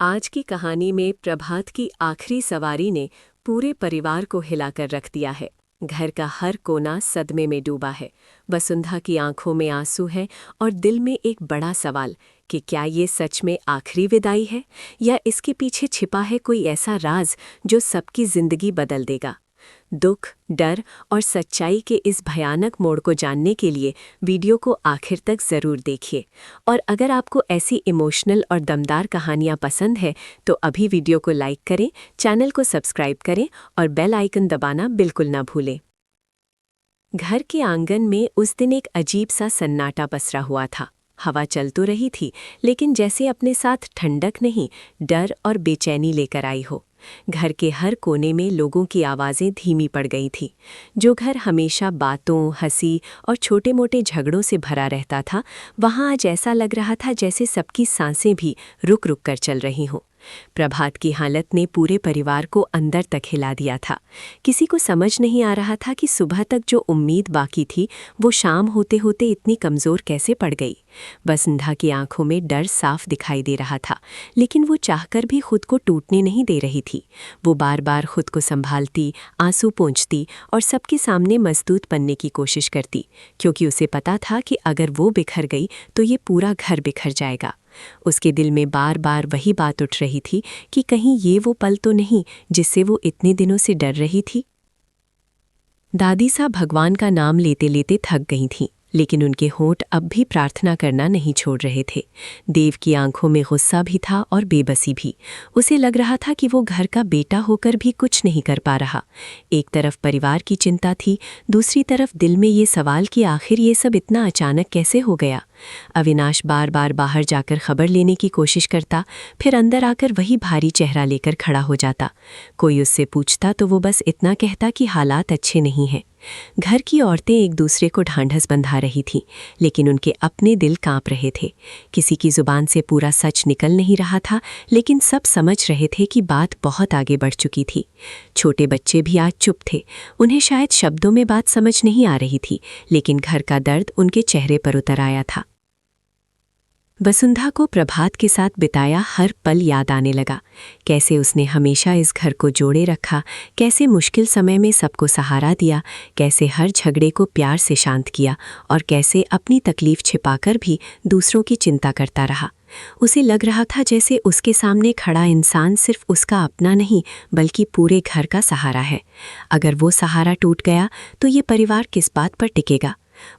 आज की कहानी में प्रभात की आखिरी सवारी ने पूरे परिवार को हिलाकर रख दिया है। घर का हर कोना सदमे में डूबा है। वसुंधा की आंखों में आंसू हैं और दिल में एक बड़ा सवाल कि क्या ये सच में आखिरी विदाई है या इसके पीछे छिपा है कोई ऐसा राज जो सबकी जिंदगी बदल देगा। दुख, डर और सच्चाई के इस भयानक मोड़ को जानने के लिए वीडियो को आखिर तक ज़रूर देखिए। और अगर आपको ऐसी इमोशनल और दमदार कहानियाँ पसंद है तो अभी वीडियो को लाइक करें, चैनल को सब्सक्राइब करें और बेल आइकन दबाना बिल्कुल ना भूलें। घर के आंगन में उस दिन एक अजीब सा सन्नाटा पसरा हुआ था। हवा चल तो रही थी, लेकिन जैसे अपने साथ ठंडक नहीं, डर और बेचैनी लेकर आई हो। घर के हर कोने में लोगों की आवाज़ें धीमी पड़ गई थी। जो घर हमेशा बातों, हंसी और छोटे-मोटे झगड़ों से भरा रहता था, वहाँ आज ऐसा लग रहा था जैसे सबकी सांसें भी रुक-रुक कर चल रही हों। प्रभात की हालत ने पूरे परिवार को अंदर तक हिला दिया था। किसी को समझ नहीं आ रहा था कि सुबह तक जो उम्मीद बाकी थी, वो शाम होते होते इतनी कमज़ोर कैसे पड़ गई। वसुंधा की आंखों में डर साफ दिखाई दे रहा था, लेकिन वो चाहकर भी खुद को टूटने नहीं दे रही थी। वो बार बार खुद को संभालती, आंसू पोंछती और सबके सामने मजबूत बनने की कोशिश करती, क्योंकि उसे पता था कि अगर वो बिखर गई तो ये पूरा घर बिखर जाएगा। उसके दिल में बार बार वही बात उठ रही थी कि कहीं ये वो पल तो नहीं जिससे वो इतने दिनों से डर रही थी। दादी साहब भगवान का नाम लेते लेते थक गई थीं, लेकिन उनके होंठ अब भी प्रार्थना करना नहीं छोड़ रहे थे। देव की आंखों में गुस्सा भी था और बेबसी भी। उसे लग रहा था कि वो घर का बेटा होकर भी कुछ नहीं कर पा रहा। एक तरफ परिवार की चिंता थी, दूसरी तरफ दिल में ये सवाल कि आखिर ये सब इतना अचानक कैसे हो गया। अविनाश बार बार बाहर जाकर खबर लेने की कोशिश करता, फिर अंदर आकर वही भारी चेहरा लेकर खड़ा हो जाता। कोई उससे पूछता तो वो बस इतना कहता कि हालात अच्छे नहीं हैं। घर की औरतें एक दूसरे को ढांढस बंधा रही थीं, लेकिन उनके अपने दिल कांप रहे थे। किसी की जुबान से पूरा सच निकल नहीं रहा था, लेकिन सब समझ रहे थे कि बात बहुत आगे बढ़ चुकी थी। छोटे बच्चे भी आज चुप थे। उन्हें शायद शब्दों में बात समझ नहीं आ रही थी, लेकिन घर का दर्द उनके चेहरे पर उतर आया था। वसुंधा को प्रभात के साथ बिताया हर पल याद आने लगा। कैसे उसने हमेशा इस घर को जोड़े रखा, कैसे मुश्किल समय में सबको सहारा दिया, कैसे हर झगड़े को प्यार से शांत किया और कैसे अपनी तकलीफ छिपाकर भी दूसरों की चिंता करता रहा। उसे लग रहा था जैसे उसके सामने खड़ा इंसान सिर्फ उसका अपना नहीं, बल्कि पूरे घर का सहारा है। अगर वो सहारा टूट गया तो ये परिवार किस बात पर टिकेगा।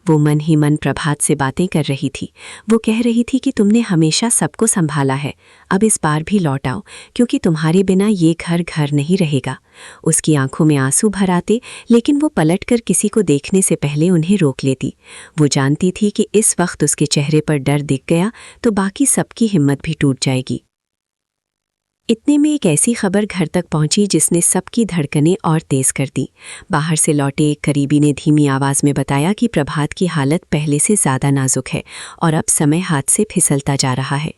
वो मन ही मन प्रभात से बातें कर रही थी। वो कह रही थी कि तुमने हमेशा सबको संभाला है, अब इस बार भी लौट आओ, क्योंकि तुम्हारे बिना ये घर घर नहीं रहेगा। उसकी आंखों में आंसू भर आते, लेकिन वो पलटकर किसी को देखने से पहले उन्हें रोक लेती। वो जानती थी कि इस वक्त उसके चेहरे पर डर दिख गया तो बाकी सबकी हिम्मत भी टूट जाएगी। इतने में एक ऐसी खबर घर तक पहुंची जिसने सबकी धड़कनें और तेज कर दी। बाहर से लौटे एक करीबी ने धीमी आवाज़ में बताया कि प्रभात की हालत पहले से ज़्यादा नाजुक है और अब समय हाथ से फिसलता जा रहा है।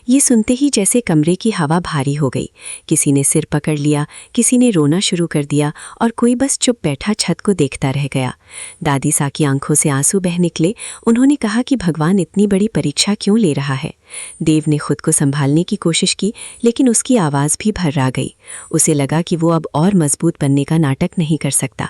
ये सुनते ही जैसे कमरे की हवा भारी हो गई। किसी ने सिर पकड़ लिया, किसी ने रोना शुरू कर दिया और कोई बस चुप बैठा छत को देखता रह गया। दादी सा की आंखों से आंसू बह निकले। उन्होंने कहा कि भगवान इतनी बड़ी परीक्षा क्यों ले रहा है। देव ने खुद को संभालने की कोशिश की, लेकिन उसकी आवाज़ भी भर्रा गई। उसे लगा कि वो अब और मजबूत बनने का नाटक नहीं कर सकता।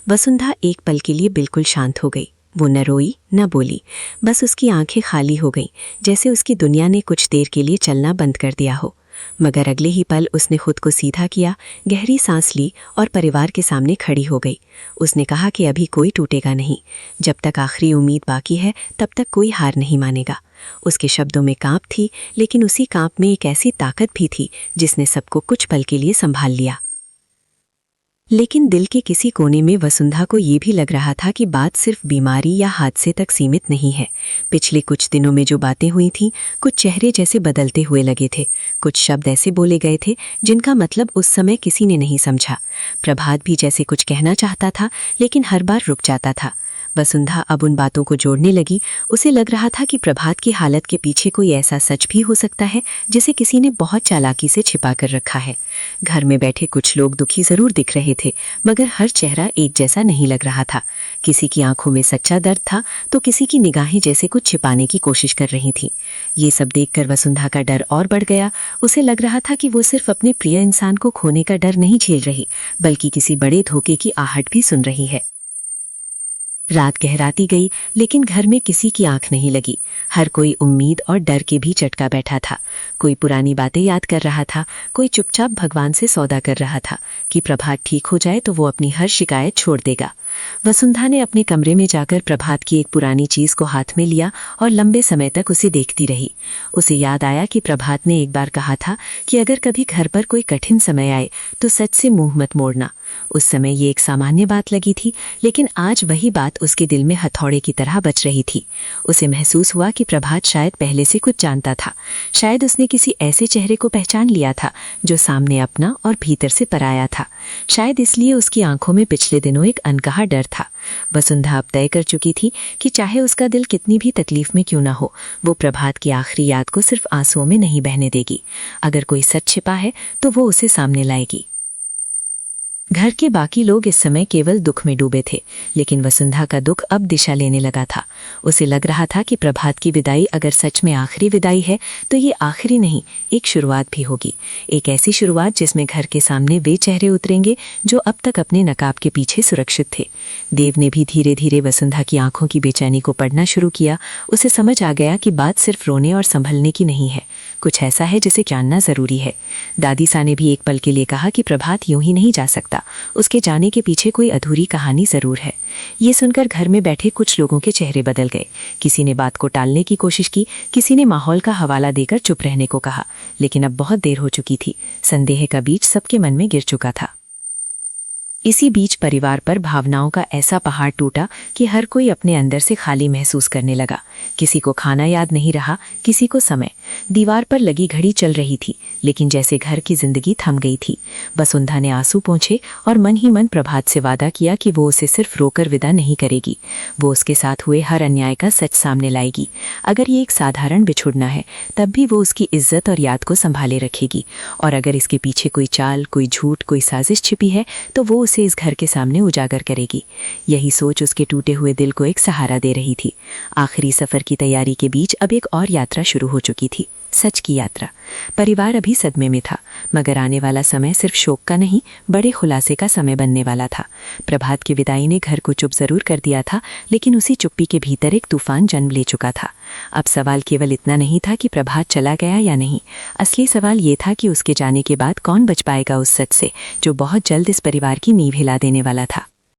वसुंधा एक पल के लिए बिल्कुल शांत हो गई। वो न रोई न बोली, बस उसकी आंखें खाली हो गईं, जैसे उसकी दुनिया ने कुछ देर के लिए चलना बंद कर दिया हो। मगर अगले ही पल उसने खुद को सीधा किया, गहरी सांस ली और परिवार के सामने खड़ी हो गई। उसने कहा कि अभी कोई टूटेगा नहीं। जब तक आखिरी उम्मीद बाकी है, तब तक कोई हार नहीं मानेगा। उसके शब्दों में कांप थी, लेकिन उसी कांप में एक ऐसी ताकत भी थी जिसने सबको कुछ पल के लिए संभाल लिया। लेकिन दिल के किसी कोने में वसुंधा को ये भी लग रहा था कि बात सिर्फ बीमारी या हादसे तक सीमित नहीं है। पिछले कुछ दिनों में जो बातें हुई थीं, कुछ चेहरे जैसे बदलते हुए लगे थे, कुछ शब्द ऐसे बोले गए थे जिनका मतलब उस समय किसी ने नहीं समझा। प्रभात भी जैसे कुछ कहना चाहता था, लेकिन हर बार रुक जाता था। वसुंधा अब उन बातों को जोड़ने लगी। उसे लग रहा था कि प्रभात की हालत के पीछे कोई ऐसा सच भी हो सकता है जिसे किसी ने बहुत चालाकी से छिपा कर रखा है। घर में बैठे कुछ लोग दुखी जरूर दिख रहे थे, मगर हर चेहरा एक जैसा नहीं लग रहा था। किसी की आंखों में सच्चा दर्द था तो किसी की निगाहें जैसे कुछ छिपाने की कोशिश कर रही थी। ये सब देखकर वसुंधा का डर और बढ़ गया। उसे लग रहा था कि वो सिर्फ अपने प्रिय इंसान को खोने का डर नहीं झेल रही, बल्कि किसी बड़े धोखे की आहट भी सुन रही है। रात गहराती गई, लेकिन घर में किसी की आंख नहीं लगी। हर कोई उम्मीद और डर के भी चटका बैठा था। कोई पुरानी बातें याद कर रहा था, कोई चुपचाप भगवान से सौदा कर रहा था कि प्रभात ठीक हो जाए तो वो अपनी हर शिकायत छोड़ देगा। वसुंधा ने अपने कमरे में जाकर प्रभात की एक पुरानी चीज को हाथ में लिया और लंबे समय तक उसे देखती रही। उसे याद आया कि प्रभात ने एक बार कहा था कि अगर कभी घर पर कोई कठिन समय आए तो सच से मुंह मत मोड़ना। उस समय ये एक सामान्य बात लगी थी, लेकिन आज वही बात उसके दिल में हथौड़े की तरह बच रही थी। उसे महसूस हुआ कि प्रभात शायद पहले से कुछ जानता था। शायद उसने किसी ऐसे चेहरे को पहचान लिया था जो सामने अपना और भीतर से पराया था। शायद इसलिए उसकी आंखों में पिछले दिनों एक अनकहा डर था। वसुंधा अब तय कर चुकी थी कि चाहे उसका दिल कितनी भी तकलीफ में क्यों ना हो, वो प्रभात की आखिरी याद को सिर्फ आंसुओं में नहीं बहने देगी। अगर कोई सच छिपा है तो वो उसे सामने लाएगी। घर के बाकी लोग इस समय केवल दुख में डूबे थे, लेकिन वसुंधा का दुख अब दिशा लेने लगा था। उसे लग रहा था कि प्रभात की विदाई अगर सच में आखिरी विदाई है तो ये आखिरी नहीं, एक शुरुआत भी होगी। एक ऐसी शुरुआत जिसमें घर के सामने वे चेहरे उतरेंगे जो अब तक अपने नकाब के पीछे सुरक्षित थे। देव ने भी धीरे धीरे वसुंधा की आंखों की बेचैनी को पढ़ना शुरू किया। उसे समझ आ गया कि बात सिर्फ रोने और संभलने की नहीं है, कुछ ऐसा है जिसे जानना जरूरी है। दादी सा ने भी एक पल के लिए कहा कि प्रभात यूं ही नहीं जा सकता, उसके जाने के पीछे कोई अधूरी कहानी जरूर है। ये सुनकर घर में बैठे कुछ लोगों के चेहरे बदल गए। किसी ने बात को टालने की कोशिश की, किसी ने माहौल का हवाला देकर चुप रहने को कहा, लेकिन अब बहुत देर हो चुकी थी। संदेह का बीज सबके मन में गिर चुका था। इसी बीच परिवार पर भावनाओं का ऐसा पहाड़ टूटा कि हर कोई अपने अंदर से खाली महसूस करने लगा। किसी को खाना याद नहीं रहा, किसी को समय। दीवार पर लगी घड़ी चल रही थी, लेकिन जैसे घर की जिंदगी थम गई थी। वसुंधा ने आंसू पोंछे और मन ही मन प्रभात से वादा किया कि वो उसे सिर्फ रोकर विदा नहीं करेगी, वो उसके साथ हुए हर अन्याय का सच सामने लाएगी। अगर ये एक साधारण बिछुड़ना है, तब भी वो उसकी इज्जत और याद को संभाले रखेगी, और अगर इसके पीछे कोई चाल, कोई झूठ, कोई साजिश छिपी है तो वो उसे इस घर के सामने उजागर करेगी। यही सोच उसके टूटे हुए दिल को एक सहारा दे रही थी। आखिरी सफर की तैयारी के बीच अब एक और यात्रा शुरू हो चुकी थी, सच की यात्रा। परिवार अभी सदमे में था, मगर आने वाला समय सिर्फ शोक का नहीं, बड़े खुलासे का समय बनने वाला था। प्रभात की विदाई ने घर को चुप जरूर कर दिया था, लेकिन उसी चुप्पी के भीतर एक तूफान जन्म ले चुका था। अब सवाल केवल इतना नहीं था कि प्रभात चला गया या नहीं, असली सवाल ये था कि उसके जाने के बाद कौन बच पाएगा उस सच से जो बहुत जल्द इस परिवार की नींव हिला देने वाला था।